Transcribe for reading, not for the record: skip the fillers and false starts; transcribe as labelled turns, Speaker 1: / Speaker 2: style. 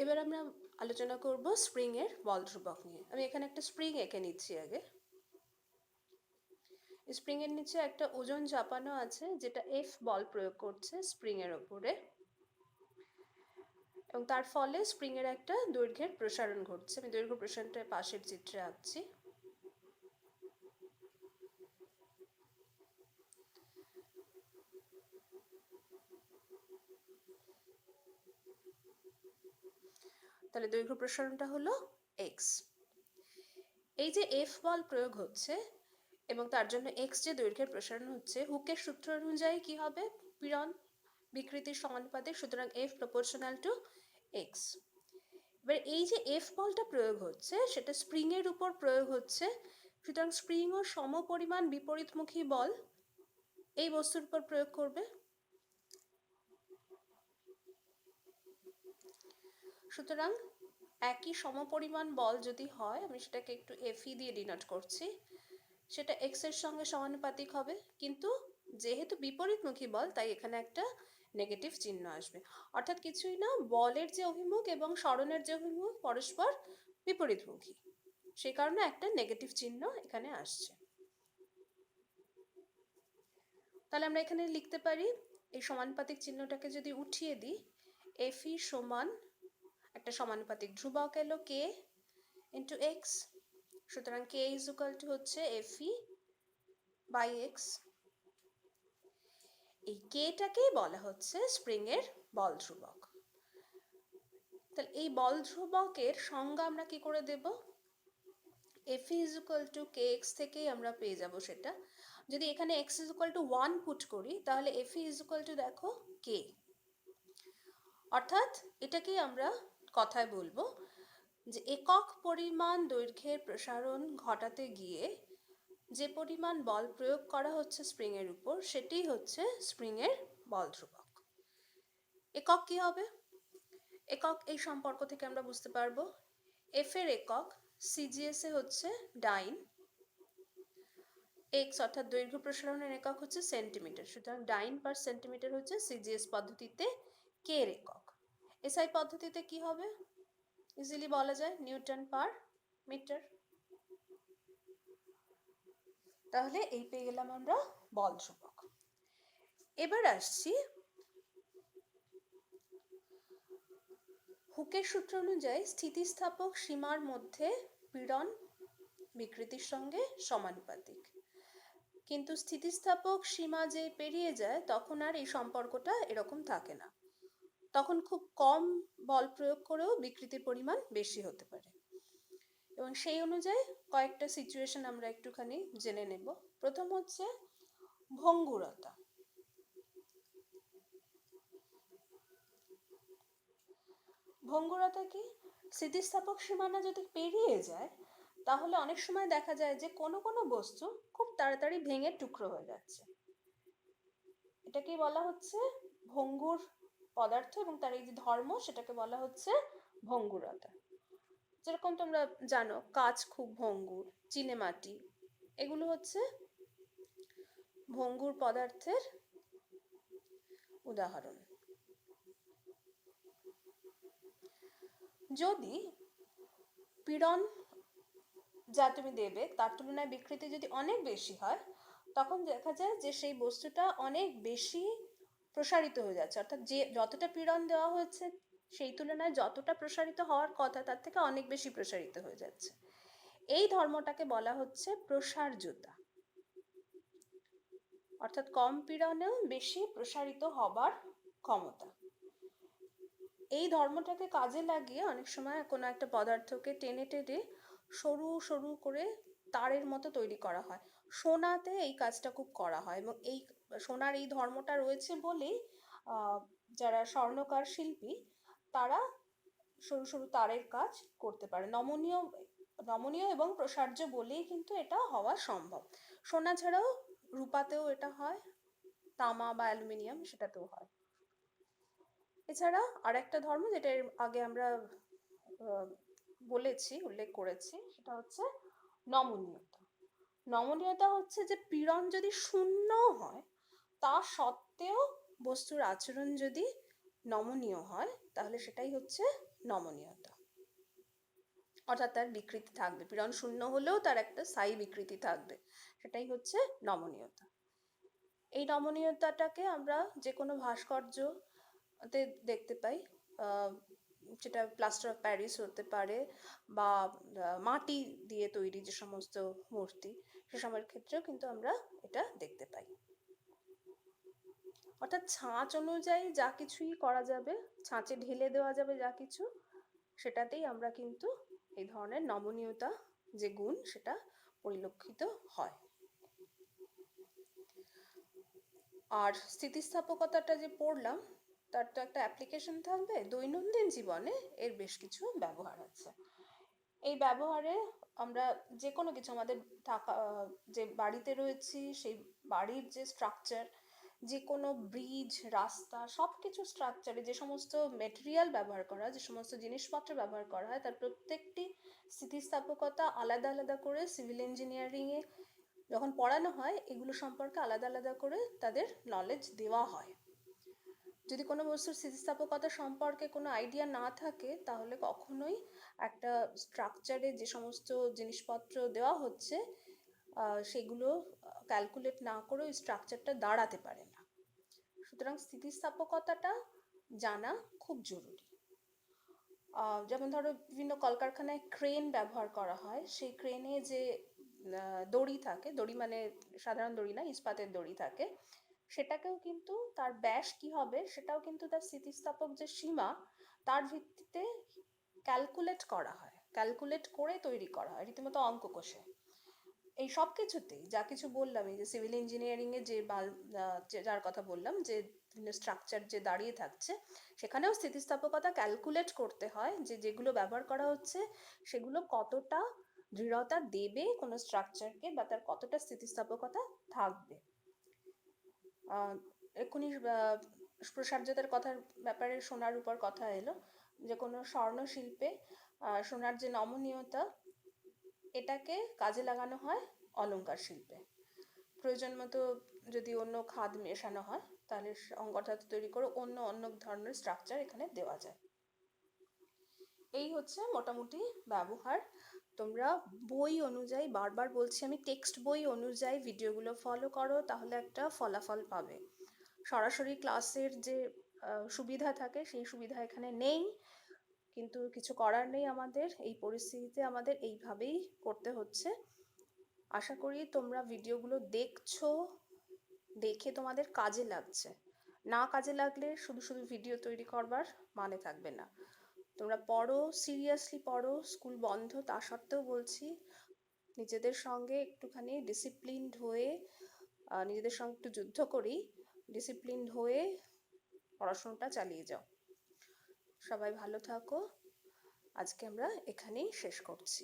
Speaker 1: এবার আমরা আলোচনা করব স্প্রিং এর বল ধ্রুবক নিয়ে। আমি এখানে একটা স্প্রিং এঁকে নিচ্ছি আগে। স্প্রিং এর নিচে একটা ওজন চাপানো আছে যেটা এফ বল প্রয়োগ করছে স্প্রিং এর ওপরে, এবং তার ফলে স্প্রিং এর একটা দৈর্ঘ্যের প্রসারণ ঘটছে। আমি দৈর্ঘ্য প্রসারণটা পাশের চিত্রে আঁকছি। তাহলে দৈর্ঘ্য প্রসারণটা হলো এক্স। এই যে এফ বল প্রয়োগ হচ্ছে এবং তার জন্য এক্স যে দৈর্ঘ্যের প্রসারণ হচ্ছে, হুকের সূত্র অনুযায়ী কি হবে? পীড়ন বিকৃতির সমানুপাতিক, সুতরাং এফ প্রপোর্শনাল টু এক্স। এবার এই যে এফ বলটা প্রয়োগ হচ্ছে সেটা স্প্রিং এর উপর প্রয়োগ হচ্ছে, সুতরাং স্প্রিং ও সমপরিমাণ বিপরীতমুখী বল এই বস্তুর উপর প্রয়োগ করবে। সুতরাং একই সমপরিমাণ বল যদি হয়, আমি সেটাকে একটু এফই দিয়ে ডিনোট করছি, সেটা এক্স এর সঙ্গে সমানুপাতিক হবে, কিন্তু যেহেতু বিপরীতমুখী বল তাই এখানে একটা নেগেটিভ চিহ্ন আসবে। অর্থাৎ কিছুই না, বলের যে অভিমুখ এবং সরণের যে অভিমুখ পরস্পর বিপরীতমুখী, সেই কারণে একটা নেগেটিভ চিহ্ন এখানে আসছে। তাহলে আমরা এখানে লিখতে পারি, এই সমানুপাতিক চিহ্নটাকে যদি উঠিয়ে দিই, এফই সমান একটা সমানুপাতিক ধ্রুবক এলো কে ইন্টু এক্স, সুতরাং কে ইজ ইকুয়াল টু হচ্ছে এফই বাই এক্স। এই কেটাকেই বলা হচ্ছে স্প্রিং এর বল ধ্রুবক। তাহলে এই বল ধ্রুবকের সংজ্ঞা আমরা কি করে দেব? F is equal to K X থেকেই আমরা পেয়ে যাব সেটা। যদি এখানে X is equal to 1 put করি, তাহলে এফ ইজ ইকুয়াল টু দেখো কে। অর্থাৎ এটাকেই আমরা কথায় বলবো যে একক পরিমাণ দৈর্ঘ্যের প্রসারণ ঘটাতে গিয়ে যে পরিমাণ বল প্রয়োগ করা হচ্ছে স্প্রিং এর উপর, সেটাই হচ্ছে স্প্রিং এর বল ধ্রুবক। একক কি হবে? একক এই সম্পর্ক থেকে আমরা বুঝতে পারবো, এফ এর একক সিজিএস এ হচ্ছে ডাইন, এক্স অর্থাৎ দৈর্ঘ্য প্রসারণের একক হচ্ছে সেন্টিমিটার, সুতরাং ডাইন পার সেন্টিমিটার হচ্ছে সিজিএস পদ্ধতিতে কে এর একক। এসআই পদ্ধতিতে কি হবে? ইজিলি বলা যায় নিউটন পার মিটার। তাহলে এই পেয়ে গেলাম আমরা বল ধ্রুবক। এবার আসছি হুকের সূত্র অনুযায়ী স্থিতিস্থাপক সীমার মধ্যে পীড়ন বিকৃতির সঙ্গে সমানুপাতিক, কিন্তু স্থিতিস্থাপক সীমা যে পেরিয়ে যায় তখন আর এই সম্পর্কটা এরকম থাকে না, তখন খুব কম বল প্রয়োগ করেও বিকৃতির পরিমাণ বেশি হতে পারে। এবং সেই অনুযায়ী কয়েকটা সিচুয়েশন আমরা একটুখানি জেনে নেব। প্রথম হচ্ছে ভঙ্গুরতা। ভঙ্গুরতা কি? স্থিতিস্থাপক সীমানা যদি পেরিয়ে যায় তাহলে অনেক সময় দেখা যায় যে কোনো কোনো বস্তু খুব তাড়াতাড়ি ভেঙে টুকরো হয়ে যাচ্ছে। এটাকেই বলা হচ্ছে ভঙ্গুর পদার্থ, এবং তার এই যে ধর্ম সেটাকে বলা হচ্ছে ভঙ্গুরতা। যেরকম তোমরা জানো কাঁচ খুব ভঙ্গুর, চিনেমাটি, এগুলো হচ্ছে ভঙ্গুর পদার্থের উদাহরণ। যদি পীড়ন যা তুমি দেবে তার তুলনায় বিকৃতি যদি অনেক বেশি হয়, তখন দেখা যায় যে সেই বস্তুটা অনেক বেশি প্রসারিত হয়ে যাচ্ছে, অর্থাৎ যে যতটা পীড়ন দেওয়া হয়েছে সেই তুলনায় যতটা প্রসারিত হওয়ার কথা তার থেকে অনেক বেশি প্রসারিত হয়ে যাচ্ছে। এই ধর্মটাকে বলা হচ্ছে প্রসার্যতা, অর্থাৎ কম পীড়নেও বেশি প্রসারিত হবার ক্ষমতা। এই ধর্মটাকে কাজে লাগিয়ে অনেক সময় কোনো একটা পদার্থকে টেনে টেনে সরু সরু করে তারের মতো তৈরি করা হয়। সোনাতে এই কাজটা খুব করা হয়, এবং এই সোনার এই ধর্মটা রয়েছে বলেই যারা স্বর্ণকার শিল্পী তারা সরু সরু তারের কাজ করতে পারে। নমনীয় নমনীয় এবং প্রসার্য বলেই কিন্তু এটা হওয়া সম্ভব। সোনা ছাড়াও রূপাতেও এটা হয়, তামা বা অ্যালুমিনিয়াম সেটাতেও হয়। এছাড়া আর একটা ধর্ম যেটা আগে আমরা বলেছি, উল্লেখ করেছি, সেটা হচ্ছে নমনীয়তা। নমনীয়তা হচ্ছে যে পীড়ন যদি শূন্য হয় তা সত্ত্বেও বস্তুর আচরণ যদি নমনীয় হয় তাহলে সেটাই হচ্ছে নমনীয়তা, অর্থাৎ তার বিকৃতি থাকবে, পীড়ন শূন্য হলেও তার একটা স্থায়ী বিকৃতি থাকবে, সেটাই হচ্ছে নমনীয়তা। এই নমনীয়তাটাকে আমরা যে কোনো ভাস্কর্যতে দেখতে পাই, সেটা প্লাস্টার অফ প্যারিস হতে পারে বা মাটি দিয়ে তৈরি যে সমস্ত মূর্তি, সেসবের ক্ষেত্রেও কিন্তু আমরা এটা দেখতে পাই। অর্থাৎ ছাঁচ অনুযায়ী যা কিছুই করা যাবে, ছাঁচে ঢেলে দেওয়া যাবে যা কিছু, সেটাতেই আমরা কিন্তু এই ধরনের নমনীয়তা যে গুণ সেটা পরিলক্ষিত হয়। আর স্থিতিস্থাপকতাটা যে পড়লাম, তার তো একটা অ্যাপ্লিকেশন থাকবে, দৈনন্দিন জীবনে এর বেশ কিছু ব্যবহার আছে। এই ব্যবহারে আমরা যে কোনো কিছু আমাদের থাকা, যে বাড়িতে রয়েছি সেই বাড়ির যে স্ট্রাকচার, যে কোনো ব্রিজ, রাস্তা, সব কিছু স্ট্রাকচারে যে সমস্ত মেটেরিয়াল ব্যবহার করা, যে সমস্ত জিনিসপত্র ব্যবহার করা হয়, তার প্রত্যেকটি স্থিতিস্থাপকতা আলাদা আলাদা করে সিভিল ইঞ্জিনিয়ারিংয়ে যখন পড়ানো হয়, এগুলো সম্পর্কে আলাদা আলাদা করে তাদের নলেজ দেওয়া হয়। যদি কোনো বস্তুর স্থিতিস্থাপকতা সম্পর্কে কোনো আইডিয়া না থাকে, তাহলে কখনোই একটা স্ট্রাকচারে যে সমস্ত জিনিসপত্র দেওয়া হচ্ছে সেগুলো ক্যালকুলেট না করে ওই স্ট্রাকচারটা দাঁড়াতে পারে না। সুতরাং স্থিতিস্থাপকতাটা জানা খুব জরুরি। যেমন ধরো বিভিন্ন কলকারখানায় ক্রেন ব্যবহার করা হয়, সেই ক্রেনে যে দড়ি থাকে, দড়ি মানে সাধারণ দড়ি না, ইস্পাতের দড়ি থাকে, সেটাকেও কিন্তু তার ব্যাস কি হবে সেটাও কিন্তু তার স্থিতিস্থাপক যে সীমা, তার ভিত্তিতে ক্যালকুলেট করা হয়, ক্যালকুলেট করে তৈরি করা হয় রীতিমতো অঙ্ক কষে। এই সব কিছুতেই যা কিছু বললাম, এই যে সিভিল ইঞ্জিনিয়ারিংয়ে যে যার কথা বললাম, যে স্ট্রাকচার যে দাঁড়িয়ে থাকছে, সেখানেও স্থিতিস্থাপকতা ক্যালকুলেট করতে হয় যে যেগুলো ব্যবহার করা হচ্ছে সেগুলো কতটা দৃঢ়তা দেবে কোনো স্ট্রাকচারকে, বা তার কতটা স্থিতিস্থাপকতা থাকবে। এক্ষুনি প্রসার্যতার কথার ব্যাপারে সোনার উপর কথা এলো, যে কোনো স্বর্ণ শিল্পে সোনার যে নমনীয়তা, এটাকে কাজে লাগানো হয় অলংকার শিল্পে। প্রয়োজন মতো যদি অন্য খাদ মেশানো হয়, তাহলে অঙ্গটা তৈরি করে অন্য অন্য ধরনের স্ট্রাকচার এখানে দেওয়া যায়। এই হচ্ছে মোটামুটি ব্যবহার। তোমরা বই অনুযায়ী, বারবার বলছি আমি, টেক্সট বই অনুযায়ী ভিডিওগুলো ফলো করো, তাহলে একটা ফলাফল পাবে। সরাসরি ক্লাসের যে সুবিধা থাকে সেই সুবিধা এখানে নেই, কিন্তু কিছু করার নেই, আমাদের এই পরিস্থিতিতে আমাদের এইভাবেই করতে হচ্ছে। আশা করি তোমরা ভিডিওগুলো দেখছো, দেখে তোমাদের কাজে লাগছে। না কাজে লাগলে শুধু শুধু ভিডিও তৈরি করবার মানে থাকবে না। তোমরা পড়ো, সিরিয়াসলি পড়ো, স্কুল বন্ধ তা সত্ত্বেও বলছি, নিজেদের সঙ্গে একটুখানি ডিসিপ্লিনড হয়ে, নিজেদের সঙ্গে একটু যুদ্ধ করি, ডিসিপ্লিনড হয়ে পড়াশোনাটা চালিয়ে যাও। সবাই ভালো থাকো, আজকে আমরা এখানেই শেষ করছি।